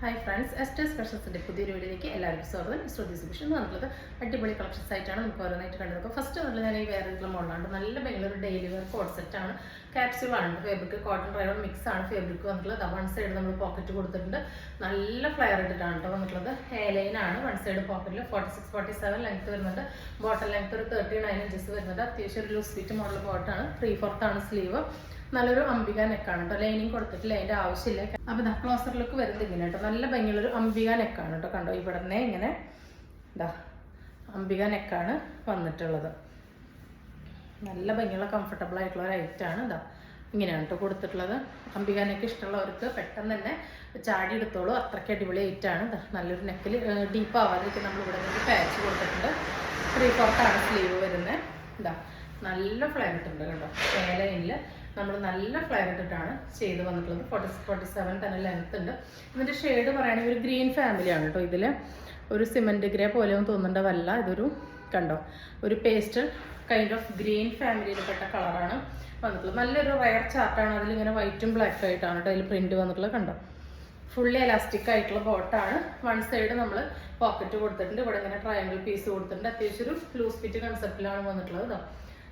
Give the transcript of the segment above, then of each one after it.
Hi friends, Esther's Fashionsന്റെ പുതിയൊരു വീഡിയോയിലേക്ക് എല്ലാവർക്കും സ്വാഗതം. ശ്രുതി സുബിഷ് എന്ന് പറഞ്ഞിട്ടുള്ളത് അടിപൊളി കളക്ഷൻസ് ആയിട്ടാണ് നമുക്ക് ഓരോന്നായിട്ട് കണ്ടത്. ഫസ്റ്റ് പറഞ്ഞാൽ ഞാൻ ഈ വേറെ മോഡലാണ്. നല്ല Bengaluru daily wear coord set ആണ്. ക്യാപ്സ്യൂൾ ആണ് ഫാബ്രിക്, കോട്ടൺ റയോൺ മിക്സ് ആണ് ഫാബ്രിക് വന്നിട്ടുള്ളത്. വൺ സൈഡ് നമ്മൾ പോക്കറ്റ് കൊടുത്തിട്ടുണ്ട്. നല്ല ഫ്ലെയർ ഇട്ടിട്ടാണ് കേട്ടോ വന്നിട്ടുള്ളത്. ലൈൻ ആണ് വൺ സൈഡ് പോക്കറ്റിൽ 46-47 ലെങ്ത് വരുന്നുണ്ട്. ബോട്ടം ലെങ്ത് ഒരു 39 ഇഞ്ചസ് വരുന്നുണ്ട്. അത്യാവശ്യം ഒരു ലൂസ് ഫിറ്റ് മോഡൽ ബോട്ടാണ്. 3/4 ആണ് സ്ലീവ്. നല്ലൊരു അംബിക നെക്കാണ് കേട്ടോ. ലൈനിങ് കൊടുത്തിട്ടില്ല, അതിന്റെ ആവശ്യമില്ല. അപ്പൊ ക്ലോസർ ലുക്ക് വരുന്നത് ഇങ്ങനെ കേട്ടോ. നല്ല ഭംഗിയുള്ളൊരു അംബിക നെക്കാണ് കേട്ടോ. കണ്ടോ, ഇവിടെ നിന്ന് ഇങ്ങനെ ഇതാ അംബിക നെക്കാണ് വന്നിട്ടുള്ളത്. നല്ല ഭംഗിയുള്ള കംഫർട്ടബിൾ ആയിട്ടുള്ള ഒരു ഐറ്റാണ്. ഇതാ ഇങ്ങനെയാണ് കേട്ടോ കൊടുത്തിട്ടുള്ളത്. അംബിക നെക്ക് ഇഷ്ടമുള്ളവർക്ക് പെട്ടെന്ന് തന്നെ ചാടി എടുത്തോളൂ. അത്രയ്ക്ക് അടിപൊളി ഐറ്റാണ്. ഇതാ നല്ലൊരു നെക്കിൽ ഡീപ്പ് ആവാതിരിക്കും നമ്മൾ ഇവിടെ നിന്ന് പാച്ച് കൊടുത്തിട്ടുണ്ട്. 3/4 ആണ് സ്ലീവ് വരുന്നത്. ഇതാ നല്ല ഫ്ലെയർ ഇട്ടിട്ടുണ്ട് കേട്ടോ. ലൈനിൽ നമ്മൾ നല്ല ഫ്ലെയർ ഇട്ടിട്ടാണ് ചെയ്ത് വന്നിട്ടുള്ളത്. 47 തന്നെ ലെങ്ത് ഉണ്ട്. ഇതിൻ്റെ ഷെയ്ഡ് പറയുകയാണെങ്കിൽ ഒരു ഗ്രീൻ ഫാമിലിയാണ് കേട്ടോ. ഇതിൽ ഒരു സിമെൻറ്റ് ഗ്രേ പോലെയൊന്നും തോന്നേണ്ടതല്ല. ഇതൊരു കണ്ടോ ഒരു പേസ്റ്റൽ കൈൻഡ് ഓഫ് ഗ്രീൻ ഫാമിലിയിൽപ്പെട്ട കളറാണ് വന്നിട്ടുള്ളത്. നല്ലൊരു റയർ ചാർട്ടാണ്. അതിലിങ്ങനെ വൈറ്റും ബ്ലാക്ക് ആയിട്ടാണ് കേട്ടോ അതിൽ പ്രിൻറ്റ് വന്നിട്ടുള്ളത്. കണ്ടോ, ഫുള്ളി എലാസ്റ്റിക് ആയിട്ടുള്ള ബോട്ടാണ്. വൺ സൈഡ് നമ്മൾ പോക്കറ്റ് കൊടുത്തിട്ടുണ്ട്. ഇവിടെ ഇങ്ങനെ ട്രയാങ്കിൾ പീസ് കൊടുത്തിട്ടുണ്ട്. അത്യാവശ്യം ഒരു ലൂസ് ഫിറ്റ് കൺസെപ്റ്റിലാണ് വന്നിട്ടുള്ളത് കേട്ടോ.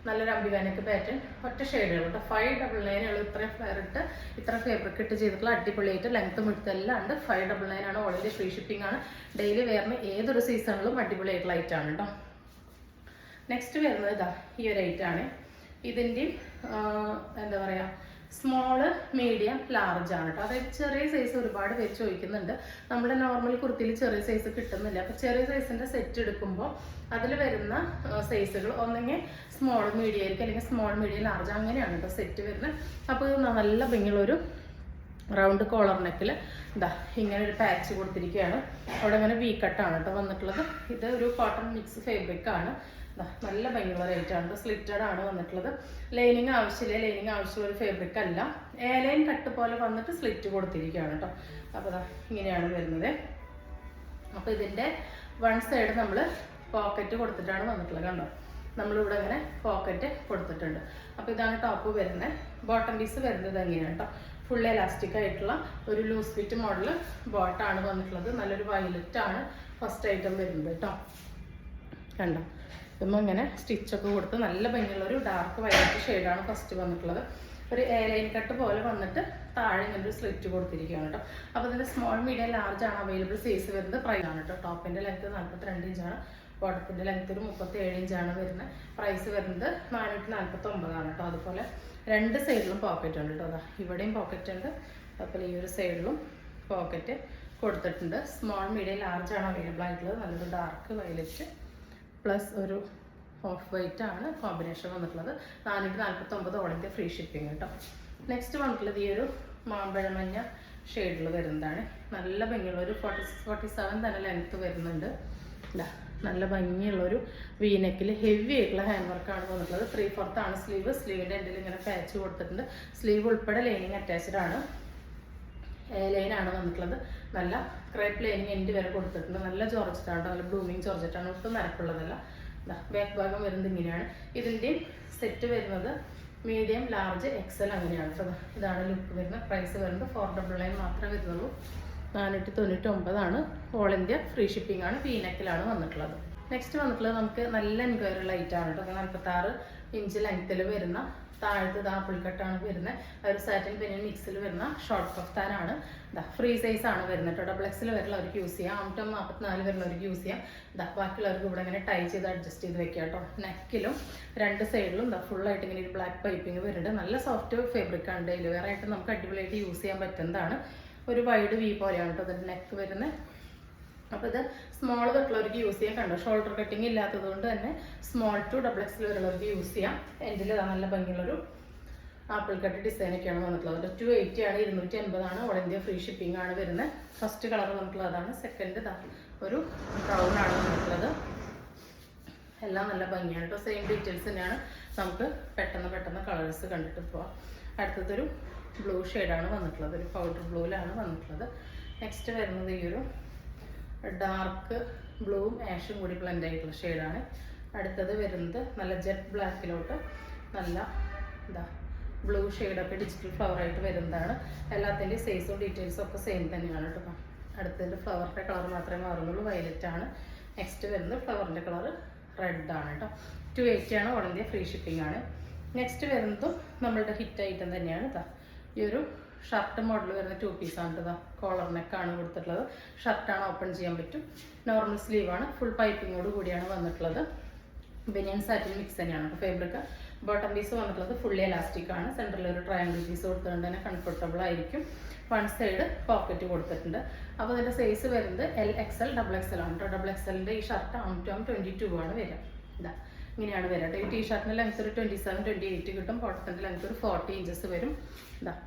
നല്ലൊരു അംബികാനൊക്കെ പാറ്റേൺ ഒറ്റ ഷെയ്ഡുകൾ കേട്ടോ. 599 ഇത്രയും ഫ്ലെയർ ഇട്ട് ഇത്ര ഫാബ്രിക് ഇട്ട് ചെയ്തിട്ടുള്ള അടിപൊളിയായിട്ട് ലെങ്ത്തും എടുത്തെല്ലാം ഉണ്ട്. 599 ആണ്. ഓൾ ഇന്ത്യ ഫ്രീ ഷിപ്പിംഗ് ആണ്. ഡെയിലി വെയറിന് ഏതൊരു സീസണിലും അടിപൊളിയായിട്ടുള്ള ഐറ്റാണ് കേട്ടോ. നെക്സ്റ്റ് വരുന്നത് ഇതാ ഈ ഒരു ഐറ്റാണ്. ഇതിൻ്റെയും എന്താ പറയുക സ്മോള്, മീഡിയം, ലാർജ് ആണ് കേട്ടോ. അതായത് ചെറിയ സൈസ് ഒരുപാട് പേര് ചോദിക്കുന്നുണ്ട്. നമ്മുടെ നോർമൽ കുർത്തിയിൽ ചെറിയ സൈസ് കിട്ടുന്നില്ല. അപ്പോൾ ചെറിയ സൈസിൻ്റെ സെറ്റ് എടുക്കുമ്പോൾ അതിൽ വരുന്ന സൈസുകൾ ഒന്നെങ്കിൽ സ്മോൾ മീഡിയം ആയിരിക്കും, അല്ലെങ്കിൽ സ്മോൾ മീഡിയം ലാർജ് അങ്ങനെയാണ് കേട്ടോ സെറ്റ് വരുന്നത്. അപ്പോൾ ഇത് നല്ല ഭംഗിയുള്ളൊരു റൗണ്ട് കോളർ നെക്കിൽ ഇതാ ഇങ്ങനെ ഒരു പാച്ച് കൊടുത്തിരിക്കുകയാണ്. അവിടെ ഇങ്ങനെ വി കട്ടാണ് കേട്ടോ വന്നിട്ടുള്ളത്. ഇത് ഒരു കോട്ടൺ മിക്സ് ഫാബ്രിക് ആണ്. നല്ല ഭംഗിയുള്ള റേറ്റാണ്. സ്ലിറ്റഡ് ആണ് വന്നിട്ടുള്ളത്. ലൈനിങ് ആവശ്യമില്ല. ലൈനിങ് ആവശ്യമുള്ള ഒരു ഫാബ്രിക് അല്ല. ലൈൻ കട്ട് പോലെ വന്നിട്ട് സ്ലിറ്റ് കൊടുത്തിരിക്കുകയാണ് കേട്ടോ. അപ്പോൾ ഇങ്ങനെയാണ് വരുന്നത്. അപ്പോൾ ഇതിൻ്റെ വൺ സൈഡ് നമ്മൾ പോക്കറ്റ് കൊടുത്തിട്ടാണ് വന്നിട്ടുള്ളത്. കണ്ടോ, നമ്മളിവിടെ ഇങ്ങനെ പോക്കറ്റ് കൊടുത്തിട്ടുണ്ട്. അപ്പോൾ ഇതാണ് ടോപ്പ് വരുന്നത്. ബോട്ടം പീസ് വരുന്നത് എങ്ങനെയാണ് കേട്ടോ. ഫുൾ എലാസ്റ്റിക് ആയിട്ടുള്ള ഒരു ലൂസ് ഫിറ്റ് മോഡൽ ബോട്ടാണ് വന്നിട്ടുള്ളത്. നല്ലൊരു വയലറ്റ് ആണ് ഫസ്റ്റ് ഐറ്റം വരുന്നത് കേട്ടോ. കണ്ടോ, ഇതുമ്പോൾ ഇങ്ങനെ സ്റ്റിച്ചൊക്കെ കൊടുത്ത് നല്ല ഭംഗിയുള്ള ഒരു ഡാർക്ക് വയലറ്റ് ഷെയ്ഡാണ് ഫസ്റ്റ് വന്നിട്ടുള്ളത്. ഒരു ലൈൻ കട്ട് പോലെ വന്നിട്ട് താഴെ ഇങ്ങനെ ഒരു സ്ലിറ്റ് കൊടുത്തിരിക്കുകയാണ് കേട്ടോ. അപ്പോൾ ഇതിൻ്റെ സ്മോൾ, മീഡിയം, ലാർജ് ആണ് അവൈലബിൾ. സൈസ് വരുന്നത് പ്രൈസ് ആണ് കേട്ടോ. ടോപ്പിൻ്റെ ലെങ്ത് 42 ഇഞ്ചാണ്. ബോട്ടത്തിൻ്റെ ലെങ്ത് ഒരു 37 ഇഞ്ചാണ് വരുന്നത്. പ്രൈസ് വരുന്നത് 449 ആണ് കേട്ടോ. അതുപോലെ രണ്ട് സൈഡിലും പോക്കറ്റ് ഉണ്ട് കേട്ടോ. അതാ ഇവിടെയും പോക്കറ്റ് ഉണ്ട്. അതുപോലെ ഈ ഒരു സൈഡിലും പോക്കറ്റ് കൊടുത്തിട്ടുണ്ട്. സ്മോൾ, മീഡിയം, ലാർജ് ആണ് അവൈലബിൾ ആയിട്ടുള്ളത്. നല്ലൊരു ഡാർക്ക് വയലറ്റ് പ്ലസ് ഒരു ഓഫ് വൈറ്റ് ആണ് കോമ്പിനേഷൻ വന്നിട്ടുള്ളത്. 449 ഓൾ ഇന്ത്യ ഫ്രീ ഷിപ്പിംഗ് കേട്ടോ. നെക്സ്റ്റ് വന്നിട്ടുള്ളത് ഈ ഒരു മാമ്പഴമഞ്ഞ ഷെയ്ഡിൽ വരുന്നതാണ്. നല്ല ഭംഗിയുള്ള ഒരു 46-47 തന്നെ ലെങ്ത്ത് വരുന്നുണ്ട്. നല്ല ഭംഗിയുള്ളൊരു വീനെക്കിൽ ഹെവി ആയിട്ടുള്ള ഹാൻഡ് വർക്കാണ് വന്നിട്ടുള്ളത്. 3/4 ആണ് സ്ലീവ്. സ്ലീവിൻ്റെ എൻഡിൽ ഇങ്ങനെ പാച്ച് കൊടുത്തിട്ടുണ്ട്. സ്ലീവ് ഉൾപ്പെടെ ലൈനിങ് അറ്റാച്ച്ഡ് ആണ്. ലൈനാണ് വന്നിട്ടുള്ളത്. നല്ല ക്രേപ്പ് ലൈനിങ് എൻഡ് വരെ കൊടുത്തിട്ടുണ്ട്. നല്ല ജോർജറ്റാണ്, നല്ല ബ്ലൂമിങ് ജോർജറ്റാണ്. ഒട്ടും നരക്കുള്ളതല്ല. ബാക്ക് ഭാഗം വരുന്നത് ഇങ്ങനെയാണ്. ഇതിൻ്റെ സെറ്റ് വരുന്നത് മീഡിയം, ലാർജ്, എക്സൽ അങ്ങനെയാണ് കേട്ടോ. ഇതാണ് ലുക്ക് വരുന്നത്. പ്രൈസ് വരുന്നത് 499 മാത്രമേ വരുന്നുള്ളൂ. 499 ആണ്. ഓൾ ഇന്ത്യ ഫ്രീ ഷിപ്പിംഗ് ആണ്. പീനക്കിലാണ് വന്നിട്ടുള്ളത്. നെക്സ്റ്റ് വന്നിട്ടുള്ളത് നമുക്ക് നല്ല എൻക്വയറി ലൈറ്റാണ് കേട്ടോ. 46 ഇഞ്ച് ലെങ്ത്തിൽ വരുന്ന താഴത്ത് ആപ്പിൾ കട്ടാണ് വരുന്നത്. ഒരു സാറ്റിൻ പെനിയൻ മിക്സിൽ വരുന്ന ഷോർട്ട് കഫ്താനാണ്. ഫ്രീ സൈസ് ആണ് വരുന്നത് കേട്ടോ. ഡബിൾ എക്സിൽ വരുന്നവർക്ക് യൂസ് ചെയ്യാം. 44 വരുന്നവർക്ക് യൂസ് ചെയ്യാം. ബാക്കിയുള്ളവർക്ക് ഇവിടെ ഇങ്ങനെ ടൈ ചെയ്ത് അഡ്ജസ്റ്റ് ചെയ്ത് വെക്കാം കേട്ടോ. നെക്കിലും രണ്ട് സൈഡിലും ഫുള്ളായിട്ട് ഇങ്ങനെ ഒരു ബ്ലാക്ക് പൈപ്പിംഗ് വരുന്നുണ്ട്. നല്ല സോഫ്റ്റ് ഫാബ്രിക് ആണ്. ഡെയിലി വെയർ ആയിട്ട് നമുക്ക് അടിപൊളിയായിട്ട് യൂസ് ചെയ്യാൻ പറ്റുന്നതാണ്. ഒരു വൈഡ് വി പോലെയാണ് കേട്ടോ ഇതിൻ്റെ നെക്ക് വരുന്നത്. അപ്പോൾ ഇത് സ്മോൾ തൊട്ടുള്ളവർക്ക് യൂസ് ചെയ്യാം. കണ്ടോ, ഷോൾഡർ കട്ടിങ് ഇല്ലാത്തത് കൊണ്ട് തന്നെ സ്മോൾ ടു ഡബിൾ എക്സിൽ വരുന്നവർക്ക് യൂസ് ചെയ്യാം. എൻഡിൽ നല്ല ഭംഗിയുള്ളൊരു ആപ്പിൾ കട്ട് ഡിസൈനൊക്കെയാണ് വന്നിട്ടുള്ളത്. 280 ആണ്. 280 ആണ്. ഓൾ ഇന്ത്യ ഫ്രീ ഷിപ്പിംഗ് ആണ് വരുന്നത്. ഫസ്റ്റ് കളർ വന്നിട്ടുള്ളത് അതാണ്. സെക്കൻഡ് ഒരു ബ്രൗൺ ആണ് വന്നിട്ടുള്ളത്. എല്ലാം നല്ല ഭംഗിയാണ് കേട്ടോ. സെയിം ഡീറ്റെയിൽസ് തന്നെയാണ്. നമുക്ക് പെട്ടെന്ന് കളേഴ്സ് കണ്ടിട്ട് പോവാം. അടുത്തതൊരു ബ്ലൂ ഷെയ്ഡാണ് വന്നിട്ടുള്ളത്. ഒരു പൗഡർ ബ്ലൂവിലാണ് വന്നിട്ടുള്ളത്. നെക്സ്റ്റ് വരുന്നത് ഈ ഒരു ഡാർക്ക് ബ്ലൂവും ആഷും കൂടി ബ്ലെൻഡ് ആയിട്ടുള്ള ഷെയ്ഡാണ്. അടുത്തത് വരുന്നത് നല്ല ജെറ്റ് ബ്ലാക്കിലോട്ട് നല്ല ബ്ലൂ ഷെയ്ഡൊക്കെ ഡിജിറ്റൽ ഫ്ലവർ ആയിട്ട് വരുന്നതാണ്. എല്ലാത്തിൻ്റെയും സൈസും ഡീറ്റെയിൽസും ഒക്കെ സെയിം തന്നെയാണ് കേട്ടോ. അടുത്തതിൻ്റെ ഫ്ലവറിൻ്റെ കളർ മാത്രമേ മാറുന്നുള്ളൂ, വയലറ്റ് ആണ്. നെക്സ്റ്റ് വരുന്നത് ഫ്ലവറിൻ്റെ കളർ റെഡ് ആണ് കേട്ടോ. 280 ആണ്, ഓൾ ഇന്ത്യ ഫ്രീ ഷിപ്പിംഗ് ആണ്. നെക്സ്റ്റ് വരുന്നതും നമ്മളുടെ ഹിറ്റ് ഐറ്റം തന്നെയാണ്. ഇതാ ഈ ഒരു ഷർട്ട് മോഡൽ വരുന്ന 2 പീസാണ്. ഇതാ കോളർ നെക്കാണ് കൊടുത്തിട്ടുള്ളത്. ഷർട്ടാണ്, ഓപ്പൺ ചെയ്യാൻ പറ്റും. നോർമൽ സ്ലീവാണ്, ഫുൾ പൈപ്പിങ്ങോട് കൂടിയാണ് വന്നിട്ടുള്ളത്. ബനിയൻ സാറ്റിൻ മിക്സ് തന്നെയാണ് ഫാബ്രിക്. ബോട്ടം പീസ് വന്നിട്ടുള്ളത് ഫുള്ളി എലാസ്റ്റിക് ആണ്. സെൻറ്ററിൽ ഒരു ട്രയാങ്കിൾ പീസ് കൊടുത്തുകൊണ്ട് തന്നെ കംഫർട്ടബിൾ ആയിരിക്കും. വൺ സൈഡ് പോക്കറ്റ് കൊടുത്തിട്ടുണ്ട്. അപ്പോൾ ഇതിൻ്റെ സൈസ് വരുന്നത് LXL XXL ആണ് കേട്ടോ. XXLൻ്റെ ഈ ഷർട്ട് 22 ആണ് വരിക. ഇതാ ഇങ്ങനെയാണ് വരിക കേട്ടോ. ഈ ടീഷർട്ടിൻ്റെ ലെങ്ത് ഒരു 27, 28 കിട്ടും. ബോട്ടത്തിൻ്റെ ലെങ്ത് ഒരു 40 ഇഞ്ചസ് വരും.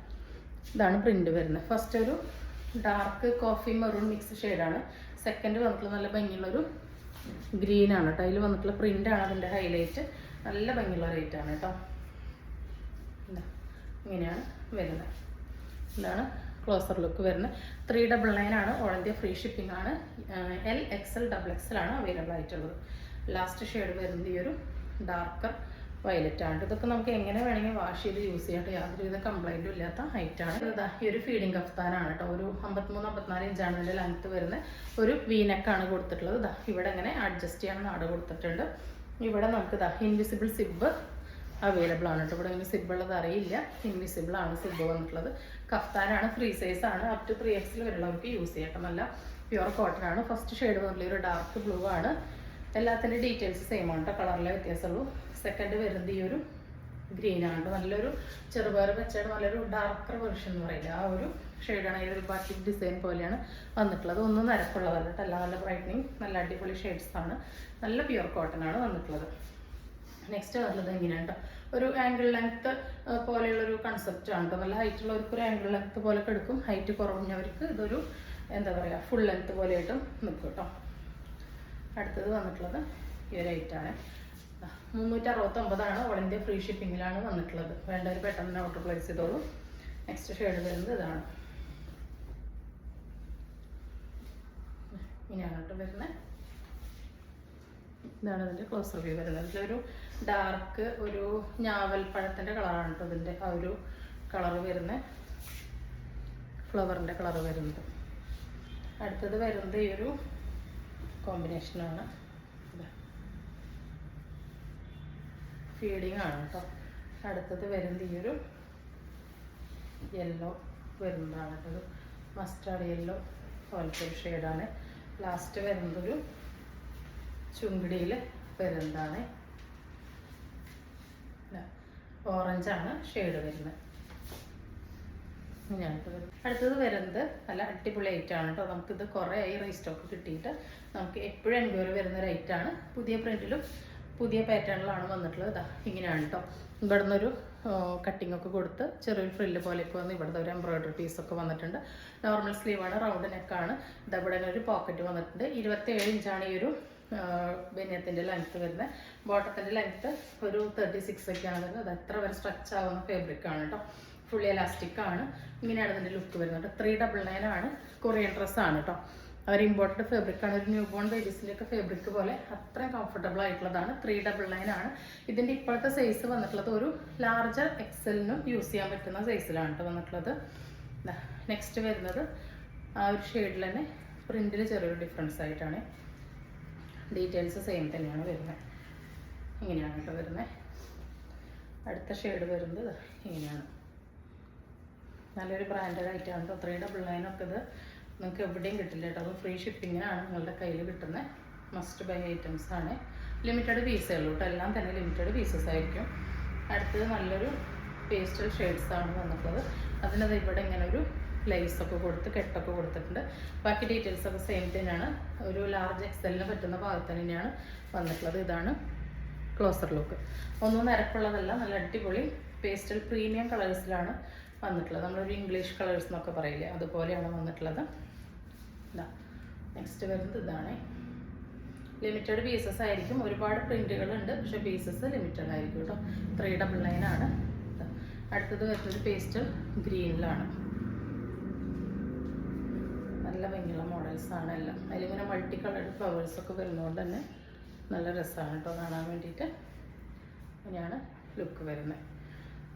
ഇതാണ് പ്രിന്റ് വരുന്നത്. ഫസ്റ്റ് ഒരു ഡാർക്ക് കോഫി മെറൂൺ മിക്സ് ഷെയ്ഡാണ്. സെക്കൻഡ് വന്നിട്ടുള്ള നല്ല ഭംഗിയുള്ളൊരു ഗ്രീൻ ആണ് കേട്ടോ. അതിൽ വന്നിട്ടുള്ള പ്രിൻ്റാണ് അതിൻ്റെ ഹൈലൈറ്റ്. നല്ല ഭംഗിയുള്ള റേറ്റാണ് കേട്ടോ. ഇങ്ങനെയാണ് വരുന്നത്. ഇതാണ് ക്ലോസർ ലുക്ക് വരുന്നത്. 399 ആണ്, ഓൾ ഇന്ത്യ ഫ്രീ ഷിപ്പിംഗ് ആണ്. LXL XXL ആണ് അവൈലബിൾ ആയിട്ടുള്ളത്. ലാസ്റ്റ് ഷെയ്ഡ് വരുന്നത് ഈ ഒരു ഡാർക്കർ വയലറ്റ് ആണ്. ഇതൊക്കെ നമുക്ക് എങ്ങനെ വേണമെങ്കിൽ വാഷ് ചെയ്ത് യൂസ് ചെയ്യാം. യാതൊരുവിധ കംപ്ലൈൻറ്റും ഇല്ലാത്ത ഹൈറ്റാണ്. ഇതാ ഈ ഒരു ഫീഡിങ് കഫ്താനാണ് കേട്ടോ. ഒരു 53-54 ഇഞ്ചാണ് ഇതിൻ്റെ ലെങ്ത്ത് വരുന്നത്. ഒരു വീനെക്കാണ് കൊടുത്തിട്ടുള്ളത്. ഇതാ ഇവിടെ ഇങ്ങനെ അഡ്ജസ്റ്റ് ചെയ്യാൻ നാട് കൊടുത്തിട്ടുണ്ട്. ഇവിടെ നമുക്ക് ഇതാ ഇൻവിസിബിൾ സിബ് അവൈലബിൾ ആണ് കേട്ടോ. ഇവിടെ ഇങ്ങനെ സിബ് ഉള്ളത് അറിയില്ല, ഇൻവിസിബിൾ ആണ് സിബ് വന്നിട്ടുള്ളത്. കഫ്താനാണ്, ഫ്രീ സൈസ് ആണ്. അപ് ടു 3XL വരുന്നവർക്ക് യൂസ് ചെയ്യാം. നല്ല പ്യുവർ കോട്ടൺ ആണ്. ഫസ്റ്റ് ഷെയ്ഡ് വന്നിട്ടുള്ള ഒരു ഡാർക്ക് ബ്ലൂ ആണ്. എല്ലാത്തിൻ്റെ ഡീറ്റെയിൽസ് സെയിം ആണ് കേട്ടോ, കളറിലെ വ്യത്യാസമുള്ളൂ. സെക്കൻഡ് വരുന്നത് ഈ ഒരു ഗ്രീൻ ആണ്. നല്ലൊരു ചെറുപയർ വെച്ചാണ്, നല്ലൊരു ഡാർക്കർ വെർഷൻ എന്ന് പറയില്ല, ആ ഒരു ഷെയ്ഡാണ്. ഈ ഒരു ബാറ്റിക് ഡിസൈൻ പോലെയാണ് വന്നിട്ടുള്ളത്. ഒന്നും നരക്കുള്ളതല്ല കേട്ടോ, എല്ലാം നല്ല ബ്രൈറ്റനിങ്, നല്ല അടിപൊളി ഷെയ്ഡ്സ് ആണ്. നല്ല പ്യുവർ കോട്ടൺ ആണ് വന്നിട്ടുള്ളത്. നെക്സ്റ്റ് വരുന്നത് എങ്ങനെയാണ് കേട്ടോ, ഒരു ആംഗിൾ ലെങ്ത്ത് പോലെയുള്ളൊരു കൺസെപ്റ്റ് ആണ് കേട്ടോ. നല്ല ഹൈറ്റുള്ളവർക്ക് ഒരു ആംഗിൾ ലെങ്ത്ത് പോലെ എടുക്കും. ഹൈറ്റ് കുറഞ്ഞവർക്ക് ഇതൊരു എന്താ പറയുക ഫുൾ ലെങ്ത്ത് പോലെയായിട്ടും നിൽക്കും കേട്ടോ. അടുത്തത് വന്നിട്ടുള്ളത് ഈ ഒരു ഐറ്റാണ്. 369 ആണ്, ഓൾ ഇന്ത്യ ഫ്രീ ഷിപ്പിങ്ങിലാണ് വന്നിട്ടുള്ളത്. വേണ്ടവർ പെട്ടെന്ന് ഓർഡർ പ്ലേസ് ചെയ്തോളൂ. നെക്സ്റ്റ് ഷെയ്ഡ് വരുന്നത് ഇതാണ്. ഇങ്ങനെയാണ് കേട്ടോ വരുന്നത്. ഇതാണ് ഇതിൻ്റെ ക്ലോസർ വ്യൂ വരുന്നത്. ഇതിലൊരു ഡാർക്ക് ഒരു ഞാവൽ പഴത്തിൻ്റെ കളറാണ് കേട്ടോ ഇതിൻ്റെ ആ ഒരു കളറ് വരുന്നത്, ഫ്ലവറിൻ്റെ കളറ് വരുന്നത്. അടുത്തത് വരുന്നത് ഈ ഒരു കോമ്പിനേഷനാണ്. ഫീഡിങ് ആണ് കേട്ടോ. അടുത്തത് വരുന്നത് ഈ ഒരു യെല്ലോ വരുന്നതാണ് കേട്ടോ. മസ്റ്റാർഡ് യെല്ലോ പോലത്തെ ഒരു ഷെയ്ഡാണ്. ലാസ്റ്റ് വരുന്നതൊരു ചുങ്കിടിയിൽ വരുന്നതാണ്. ഓറഞ്ചാണ് ഷെയ്ഡ് വരുന്നത്. ഇങ്ങനെയാണ് വരുന്നത്. അടുത്തത് വരുന്നത് നല്ല അടിപൊളി ഐറ്റാണ് കേട്ടോ. നമുക്കിത് കുറേ ആയി റീസ്റ്റോക്ക് കിട്ടിയിട്ട് നമുക്ക് എപ്പോഴും എൻക്വയറി വരുന്ന ഒരു ഐറ്റാണ്. പുതിയ പ്രിൻറ്റിലും പുതിയ പാറ്റേണിലാണ് വന്നിട്ടുള്ളത്. ഇതാ ഇങ്ങനെയാണ് കേട്ടോ. ഇവിടെ നിന്നൊരു കട്ടിംഗ് ഒക്കെ കൊടുത്ത് ചെറിയൊരു ഫ്രില്ല് പോലെയൊക്കെ വന്ന് ഇവിടുത്തെ ഒരു എംബ്രോയിഡറി പീസൊക്കെ വന്നിട്ടുണ്ട്. നോർമൽ സ്ലീവാണ്, റൗണ്ട് നെക്കാണ്. ഇതാ ഇവിടെ ഒരു പോക്കറ്റ് വന്നിട്ടുണ്ട്. 27 ഇഞ്ചാണ് ഈ ഒരു ബനിയത്തിൻ്റെ ലെങ്ത്ത് വരുന്നത്. ബോട്ടത്തിൻ്റെ ലെങ്ത്ത് ഒരു 36 ഒക്കെയാണ് വരുന്നത്. അത് എത്ര വരെ സ്ട്രെച്ച് ആവുന്ന ഫാബ്രിക്കാണ് കേട്ടോ. ഫുള്ളി എലാസ്റ്റിക് ആണ്. ഇങ്ങനെയാണ് ഇതിൻ്റെ ലുക്ക് വരുന്നത്. 399 ആണ്. കൊറിയൻ ഡ്രസ്സാണ് കേട്ടോ. അവർ ഇമ്പോർട്ടഡ് ഫാബ്രിക്കാണ്. ഒരു ന്യൂ ബോൺ ബേബീസിൻ്റെ ഒക്കെ ഫാബ്രിക് പോലെ അത്രയും കംഫർട്ടബിൾ ആയിട്ടുള്ളതാണ്. 399 ആണ്. ഇതിൻ്റെ ഇപ്പോഴത്തെ സൈസ് വന്നിട്ടുള്ളത് ഒരു ലാർജർ XL-നും യൂസ് ചെയ്യാൻ പറ്റുന്ന സൈസിലാണ് കേട്ടോ വന്നിട്ടുള്ളത്. നെക്സ്റ്റ് വരുന്നത് ആ ഒരു ഷെയ്ഡിൽ തന്നെ പ്രിൻറ്റിൽ ചെറിയൊരു ഡിഫറൻസ് ആയിട്ടാണ്. ഡീറ്റെയിൽസ് സെയിം തന്നെയാണ് വരുന്നത്. ഇങ്ങനെയാണ് കേട്ടോ വരുന്നത്. അടുത്ത ഷെയ്ഡ് വരുന്നത് ഇങ്ങനെയാണ്. നല്ലൊരു ബ്രാൻഡഡ് ഐറ്റമാണ് കേട്ടോ. 399 ഒക്കെ ഇത് നിങ്ങൾക്ക് എവിടെയും കിട്ടില്ല കേട്ടോ. അത് ഫ്രീ ഷിപ്പിങ്ങിനാണ് നിങ്ങളുടെ കയ്യിൽ കിട്ടുന്നത്. മസ്റ്റ് ബൈ ഐറ്റംസ് ആണ്. ലിമിറ്റഡ് പീസേ ഉള്ളൂ കേട്ടോ. എല്ലാം തന്നെ ലിമിറ്റഡ് പീസസ് ആയിരിക്കും. അടുത്തത് നല്ലൊരു പേസ്റ്റൽ ഷെയ്ഡ്സ് ആണ് വന്നിട്ടുള്ളത്. അതിനത് ഇവിടെ ഇങ്ങനെ ഒരു ലൈസൊക്കെ കൊടുത്ത് കെട്ടൊക്കെ കൊടുത്തിട്ടുണ്ട്. ബാക്കി ഡീറ്റെയിൽസൊക്കെ സെയിം തന്നെയാണ്. ഒരു ലാർജ് XL-ന് പറ്റുന്ന ഭാഗത്ത് തന്നെയാണ് വന്നിട്ടുള്ളത്. ഇതാണ് ക്ലോസർ ലുക്ക്. ഒന്നും നിരപ്പുള്ളതല്ല, നല്ല അടിപൊളി പേസ്റ്റൽ പ്രീമിയം കളേഴ്സിലാണ് വന്നിട്ടുള്ളത്. നമ്മളൊരു ഇംഗ്ലീഷ് കളേഴ്സ് എന്നൊക്കെ പറയില്ലേ, അതുപോലെയാണ് വന്നിട്ടുള്ളത്. ഇതാ നെക്സ്റ്റ് വരുന്നത് ഇതാണ്. ലിമിറ്റഡ് പീസസ് ആയിരിക്കും. ഒരുപാട് പ്രിൻറ്റുകളുണ്ട്, പക്ഷേ പീസസ് ലിമിറ്റഡ് ആയിരിക്കും കേട്ടോ. 399 ആണ്. അടുത്തത് വരുന്നത് പേസ്റ്റൽ ഗ്രീനിലാണ്. നല്ല ഭംഗിയുള്ള മോഡൽസാണ് എല്ലാം. അതിലിങ്ങനെ മൾട്ടി കളർഡ് ഫ്ലവേഴ്സൊക്കെ വരുന്നതുകൊണ്ട് തന്നെ നല്ല രസമാണ് കേട്ടോ കാണാൻ വേണ്ടിയിട്ട്. ഇങ്ങനെയാണ് ലുക്ക് വരുന്നത്.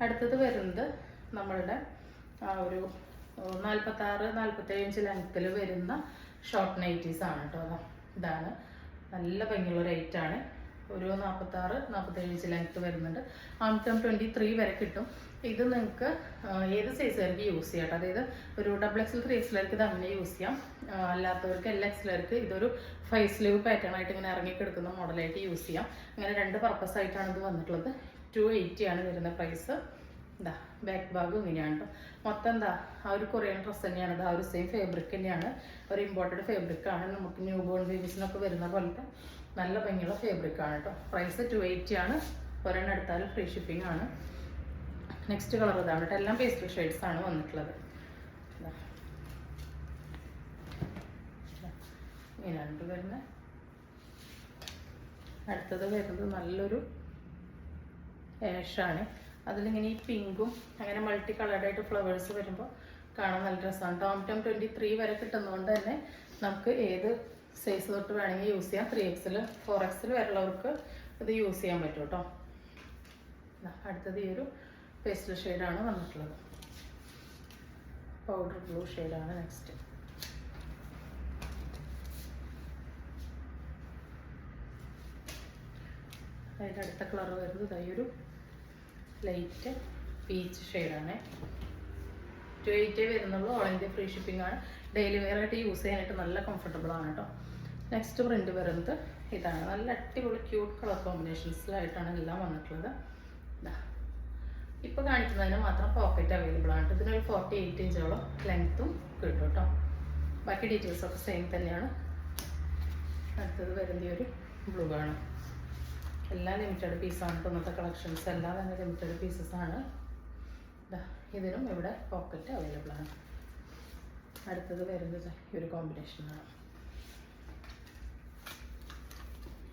അടുത്തത് വരുന്നത് നമ്മളുടെ ആ ഒരു 46-47 ഇഞ്ച് ലെങ്ത്തിൽ വരുന്ന ഷോർട്ട് നൈറ്റീസ് ആണ് കേട്ടോ. ഇതാണ് നല്ല ഭംഗിയുള്ള റേറ്റാണ്. ഒരു 46-47 ഇഞ്ച് ലെങ്ത്ത് വരുന്നുണ്ട്. ആം 23 വരെ കിട്ടും. ഇത് നിങ്ങൾക്ക് ഏത് സൈസുകാർക്ക് യൂസ് ചെയ്യാം കേട്ടോ. അതായത് ഒരു XXL 3XLർക്ക് ഇത് അങ്ങനെ യൂസ് ചെയ്യാം. അല്ലാത്തവർക്ക് LXLർക്ക് ഇതൊരു 5 സ്ലീവ് പാറ്റേൺ ആയിട്ട് ഇങ്ങനെ ഇറങ്ങിക്കെടുക്കുന്ന മോഡലായിട്ട് യൂസ് ചെയ്യാം. അങ്ങനെ 2 പർപ്പസ് ആയിട്ടാണ് ഇത് വന്നിട്ടുള്ളത്. 280 ആണ് വരുന്ന പ്രൈസ്. എന്താ ബാക്ക് ഭാഗം ഇങ്ങനെയാണ് കേട്ടോ. മൊത്തം എന്താ ആ ഒരു കൊറിയൻ ഡ്രസ്സ് തന്നെയാണ്. ഇത് ആ ഒരു സെയിം ഫാബ്രിക് തന്നെയാണ്. ഒരു ഇമ്പോർട്ടഡ് ഫാബ്രിക്കാണ്. നമുക്ക് ന്യൂ ബോൺ ബേബീസിനൊക്കെ വരുന്ന പോലത്തെ നല്ല ഭംഗിയുള്ള ഫാബ്രിക്കാണ് കേട്ടോ. പ്രൈസ് 280 ആണ്. ഒരെണ്ണം എടുത്താലും ഫ്രീ ഷിപ്പിംഗ് ആണ്. നെക്സ്റ്റ് കളർ ഇതാണ് കേട്ടോ. എല്ലാം പേസ്റ്റൽ ഷെയ്ഡ്സ് ആണ് വന്നിട്ടുള്ളത്. ഇങ്ങനെയാണ് വരുന്നത്. അടുത്തത് വരുന്നത് നല്ലൊരു ആഷാണ്. അതിലിങ്ങനെ ഈ പിങ്കും അങ്ങനെ മൾട്ടി കളർഡായിട്ട് ഫ്ലവേഴ്സ് വരുമ്പോൾ കാണാൻ നല്ല രസമാണ്. ടോം 23 വരെ കിട്ടുന്നതുകൊണ്ട് തന്നെ നമുക്ക് ഏത് സൈസ് തൊട്ട് വേണമെങ്കിൽ യൂസ് ചെയ്യാം. 3XL 4XL വരെയുള്ളവർക്ക് ഇത് യൂസ് ചെയ്യാൻ പറ്റും കേട്ടോ. അടുത്തത് ഈ ഒരു പേസ്റ്റൽ ഷെയ്ഡാണ് വന്നിട്ടുള്ളത്. പൗഡർ ബ്ലൂ ഷെയ്ഡാണ് നെക്സ്റ്റ്. അതിൻ്റെ അടുത്ത കളർ വരുന്നത് ഈ ഒരു ലൈറ്റ് പീച്ച് ഷെയ്ഡാണ്. 280 വരുന്നുള്ളൂ. ഓൾ ഇന്ത്യ ഫ്രീ ഷിപ്പിംഗ് ആണ്. ഡെയിലി വെയർ ആയിട്ട് യൂസ് ചെയ്യാനായിട്ട് നല്ല കംഫർട്ടബിൾ ആണ് കേട്ടോ. നെക്സ്റ്റ് പ്രിന്റ് വരുന്നത് ഇതാണ്. നല്ല അടിപൊളി ക്യൂട്ട് കളർ കോമ്പിനേഷൻസിലായിട്ടാണ് എല്ലാം വന്നിട്ടുള്ളത്. ഇപ്പോൾ കാണിക്കുന്നതിന് മാത്രം പോക്കറ്റ് അവൈലബിൾ ആണ്. ഇതിനൊരു 48 ഇഞ്ചോളം ലെങ്ത്തും കിട്ടും കേട്ടോ. ബാക്കി ഡീറ്റെയിൽസൊക്കെ സെയിം തന്നെയാണ്. അടുത്തത് വരുന്ന ഒരു ബ്ലൂ ആണ്. എല്ലാം ലിമിറ്റഡ് പീസാണ്. ഇന്നത്തെ കളക്ഷൻസ് എല്ലാം തന്നെ ലിമിറ്റഡ് പീസസ് ആണ്. ഇതിനും ഇവിടെ പോക്കറ്റ് അവൈലബിൾ ആണ്. അടുത്തത് വരുന്നത് ഈ ഒരു കോമ്പിനേഷനാണ്.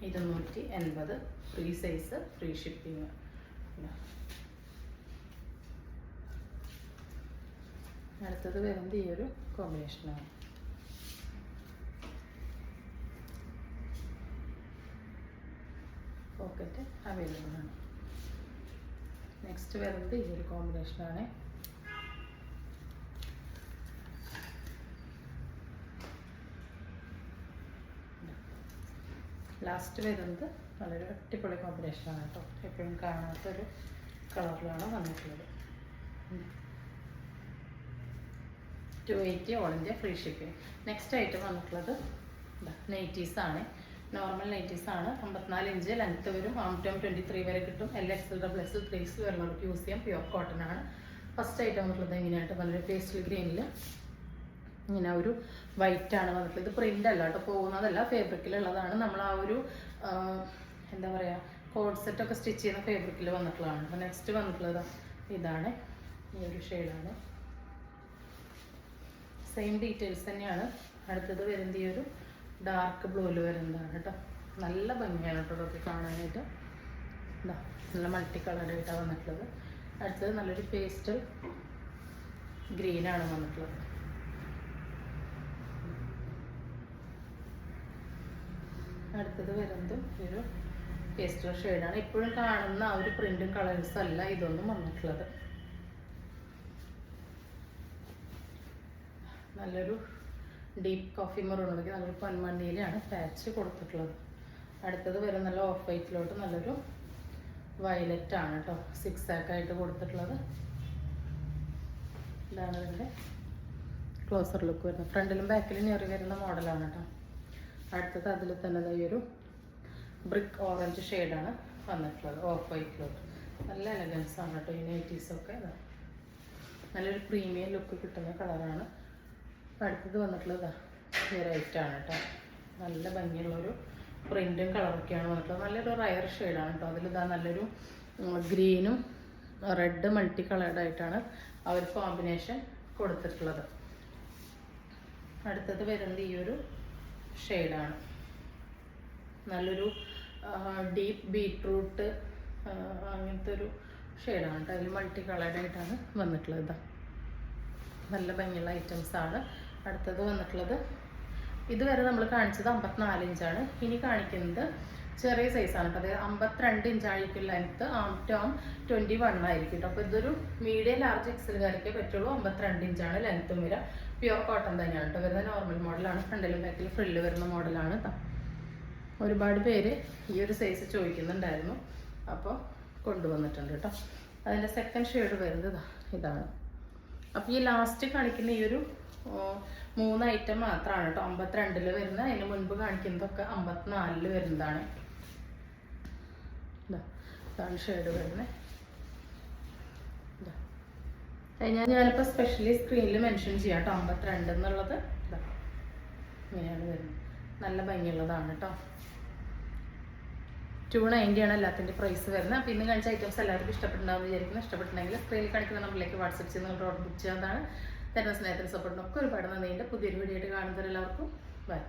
280 ഫ്രീ സൈസ് ഫ്രീ ഷിപ്പിംഗ്. അടുത്തത് വരുന്നത് ഈ ഒരു കോമ്പിനേഷനാണ്. പോക്കറ്റ് അവൈലബിൾ ആണ്. നെക്സ്റ്റ് വരുന്നത് ഈ ഒരു കോമ്പിനേഷനാണ്. ലാസ്റ്റ് വരുന്നത് വളരെ അടിപൊളി കോമ്പിനേഷനാണ് കേട്ടോ. എപ്പോഴും കാണാത്തൊരു കളറിലാണ് വന്നിട്ടുള്ളത്. 280 all India free shipping. Next item വന്നിട്ടുള്ളത് നൈറ്റീസാണ്. നോർമൽ നൈറ്റീസാണ്. 54 ഇഞ്ച് ലെങ്ത്ത് വരും. ആം 23 വരെ കിട്ടും. LXL XXL 3XL വരുന്നവർക്ക് യൂസ് ചെയ്യാം. പ്യുവർ കോട്ടൺ ആണ്. ഫസ്റ്റ് ഐറ്റം വന്നിട്ടുള്ളത് എങ്ങനെയായിട്ട് നല്ലൊരു പേസ്റ്റൽ ഗ്രീനിൽ ഇങ്ങനെ ഒരു വൈറ്റ് ആണ് വന്നിട്ടുള്ളത്. ഇത് പ്രിൻ്റ് അല്ല കേട്ടോ, പോകുന്നതല്ല, ഫാബ്രിക്കിലുള്ളതാണ്. നമ്മൾ ആ ഒരു എന്താ പറയുക കോഡ് സെറ്റൊക്കെ സ്റ്റിച്ച് ചെയ്യുന്ന ഫാബ്രിക്കിൽ വന്നിട്ടുള്ളതാണ്. അപ്പോൾ നെക്സ്റ്റ് വന്നിട്ടുള്ളത് ഇതാണ്. ഈ ഒരു ഷെയ്ഡാണ്. സെയിം ഡീറ്റെയിൽസ് തന്നെയാണ്. അടുത്തത് വരുന്നത് ഈ ഒരു ഡാർക്ക് ബ്ലൂവിൽ വരുന്നതാണ് കേട്ടോ. നല്ല ഭംഗിയാണ് കേട്ടോ ഇതൊക്കെ കാണാനായിട്ട്. ഇതാ നല്ല മൾട്ടി കളറായിട്ടാണ് വന്നിട്ടുള്ളത്. അടുത്തത് നല്ലൊരു പേസ്റ്റൽ ഗ്രീനാണ് വന്നിട്ടുള്ളത്. അടുത്തത് വരുന്നത് ഒരു പേസ്റ്റൽ ഷെയ്ഡാണ്. ഇപ്പോഴും കാണുന്ന ആ ഒരു പ്രിന്റും കളേഴ്സ് അല്ല ഇതൊന്നും വന്നിട്ടുള്ളത്. നല്ലൊരു ഡീപ്പ് കോഫി മെറൂണിലേക്ക് നല്ലൊരു പൊന്മണ്ണിയിലാണ് പാച്ച് കൊടുത്തിട്ടുള്ളത്. അടുത്തത് വരും നല്ല ഓഫ് വൈറ്റിലോട്ട് നല്ലൊരു വയലറ്റ് ആണ് കേട്ടോ. 6 ആയിട്ട് കൊടുത്തിട്ടുള്ളത്. ഇതാണ് ഇതിൻ്റെ ക്ലോസർ ലുക്ക് വരുന്നത്. ഫ്രണ്ടിലും ബാക്കിലും ഞെറി വരുന്ന മോഡലാണ് കേട്ടോ. അടുത്തത് അതിൽ തന്നെ ഈ ഒരു ബ്രിക്ക് ഓറഞ്ച് ഷെയ്ഡാണ് വന്നിട്ടുള്ളത് ഓഫ് വൈറ്റിലോട്ട്. നല്ല എലഗൻസ് ആണ് കേട്ടോ ഈ നൈറ്റീസൊക്കെ. നല്ലൊരു പ്രീമിയം ലുക്ക് കിട്ടുന്ന കളറാണ്. അടുത്തത് വന്നിട്ടുള്ളത് ഈ റൈറ്റാണ് കേട്ടോ. നല്ല ഭംഗിയുള്ളൊരു പ്രിൻറ്റും കളറൊക്കെയാണ് വന്നിട്ടുള്ളത്. നല്ലൊരു റയർ ഷെയ്ഡാണ് കേട്ടോ. അതിലിതാ നല്ലൊരു ഗ്രീനും റെഡ് മൾട്ടി കളേർഡായിട്ടാണ് ആ ഒരു കോമ്പിനേഷൻ കൊടുത്തിട്ടുള്ളത്. അടുത്തത് വരുന്നത് ഈ ഒരു ഷെയ്ഡാണ്. നല്ലൊരു ഡീപ്പ് ബീട്രൂട്ട് അങ്ങനത്തെ ഒരു ഷെയ്ഡാണ് കേട്ടോ. അതിൽ മൾട്ടി കളേർഡായിട്ടാണ് വന്നിട്ടുള്ളത്. ഇതാ നല്ല ഭംഗിയുള്ള ഐറ്റംസാണ്. അടുത്തത് വന്നിട്ടുള്ളത് ഇതുവരെ നമ്മൾ കാണിച്ചത് 54 ഇഞ്ചാണ്. ഇനി കാണിക്കുന്നത് ചെറിയ സൈസാണ് കേട്ടോ. അതായത് 52 ഇഞ്ചായിരിക്കും ലെങ്ത്ത്, ആം ടു ആം 21 ആയിരിക്കും കേട്ടോ. അപ്പോൾ ഇതൊരു മീഡിയം ലാർജ് എക്സലുകാർക്കേ പറ്റുള്ളൂ. 52 ഇഞ്ചാണ് ലെങ്ത്തും വരിക. പ്യുവർ കോട്ടൺ തന്നെയാണ് കേട്ടോ വരുന്നത്. നോർമൽ മോഡലാണ്. ഫ്രണ്ടിലും ബാക്കിലും ഫ്രില്ല് വരുന്ന മോഡലാണ് കേട്ടോ. ഒരുപാട് പേര് ഈ ഒരു സൈസ് ചോദിക്കുന്നുണ്ടായിരുന്നു, അപ്പോൾ കൊണ്ടുവന്നിട്ടുണ്ട് കേട്ടോ. അതിൻ്റെ സെക്കൻഡ് ഷെയ്ഡ് വരുന്നത് ഇതാണ്. അപ്പോൾ ഈ ലാസ്റ്റ് കാണിക്കുന്ന ഈ ഒരു 3 ഐറ്റം മാത്രമാണ് കേട്ടോ 52-ൽ വരുന്നത്. അതിന് മുൻപ് കാണിക്കുന്നതൊക്കെ 54-ൽ വരുന്നതാണ്. ഇതാണ് ഷെയ്ഡ് വരുന്നത്. ഞാനിപ്പോൾ സ്പെഷ്യലി സ്ക്രീനിൽ മെൻഷൻ ചെയ്യാം കേട്ടോ. 52 എന്നുള്ളത് ഇങ്ങനെയാണ് വരുന്നത്. നല്ല ഭംഗിയുള്ളതാണ് കേട്ടോ. 290 ആണ് എല്ലാത്തിൻ്റെ പ്രൈസ് വരുന്നത്. അപ്പോൾ ഇന്ന് കാണിച്ച ഐറ്റംസ് എല്ലാവർക്കും ഇഷ്ടപ്പെട്ടുണ്ടാകുമെന്ന് വിചാരിക്കുന്നു. ഇഷ്ടപ്പെട്ടുണ്ടെങ്കിൽ സ്ക്രീനിൽ കാണിക്കുന്ന നമ്പറിലേക്ക് വാട്സപ്പ് ചെയ്ത് നിങ്ങൾ ഓർഡർ ബുക്ക് ചെയ്യാവുന്നതാണ്. തരുന്ന സ്നേഹത്തിന് സപ്പോർട്ടിനൊക്കെ ഒരുപാട് നന്ദിയുണ്ട്. പുതിയൊരു വീഡിയോ ആയിട്ട് കാണുന്നവരെല്ലാവർക്കും ബൈ.